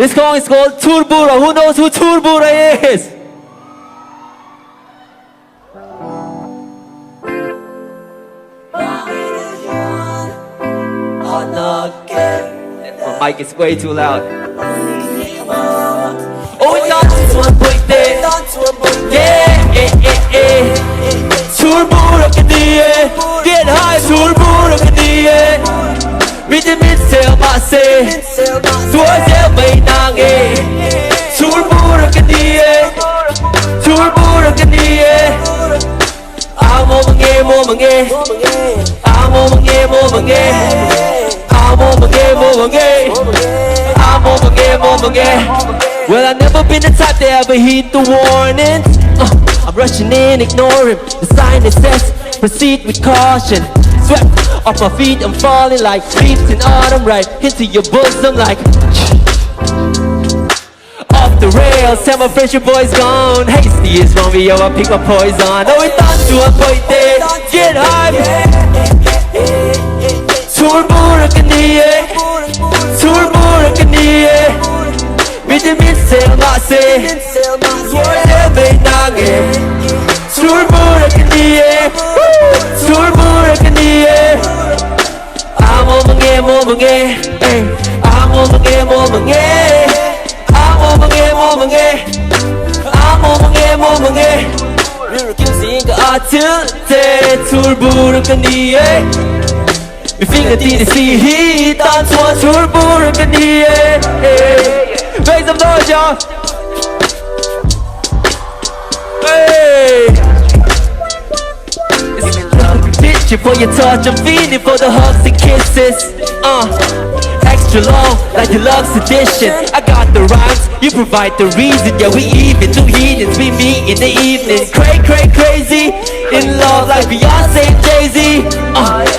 This song is called Chhurbura. Who knows who Chhurbura is? My mic is way too loud. Oh, it's not one point there. Yeah, Chhurbura cái đi, get high Chhurbura cái đi. Vitamin C mà C, chúa sẽ bay nàng ê. Chhurbura cái đi, Chhurbura cái đi. Amo mange, mo mange, amo mange, mo mange, amo mange, mo mange, amo mange, mo mange. Well, I've never been the type to ever heed the warnings. I'm rushing in, ignoring the sign that says proceed with caution. Swept off my feet, I'm falling like leaves in autumn, right into your bosom like off the rails. Tell my friendship boy's gone. Hasty is Romeo, I pick my poison. Oh, it's done to a point there. Get high. Chhurbura cái đi, Chhurbura cái đi. Vitamin C mà C, chúa sẽ bay nàng ê. Chhurbura cái đi, Chhurbura cái đi. Amo mange, mo mange, amo mange, mo mange, amo mange, mo mange, amo mange, mo mange. Rửa kim xin cả ở trước thế. Chhurbura cái đi, mi finger đi để xì hí tan xua Chhurbura cái đi. Make some noise, y'all. Hey, it's picture for your touch, I'm feeling for the hugs and kisses. Extra long, like deluxe edition. I got the rhymes, you provide the reason. Yeah, we even two heathens, we meet in the evening. Crazy, in love like Beyonce and Jay-Z.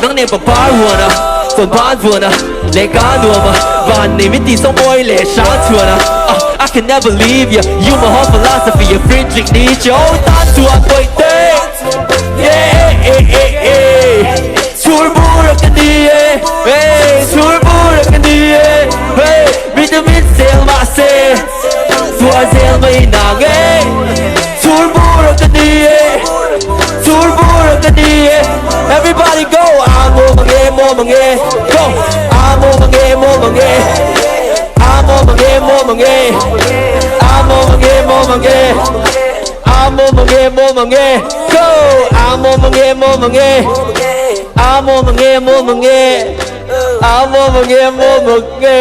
Nắng nêm vào bar wanna, phần bán wanna, lệ cá nua mà, và này mới tìm sống môi lệ sáng chua nè. I can never leave you, you my whole philosophy, a Friedrich Nietzsche. Oh, tan to a point there. Yeah, Chhurbura cái đi, Chhurbura cái đi. Vitamin C mà C, chúa sẽ bay nàng ê. Chhurbura cái đi, Chhurbura cái đi. Everybody go, amo mange, mo mange, go. Amo mange, mo mange, amo mange, mo mange, amo mange, mo mange, amo mange, mo mange, go. Amo mange, mo mange, amo mange, mo mange, amo mange, mo mange.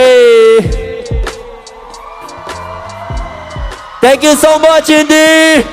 Thank you so much, Indy.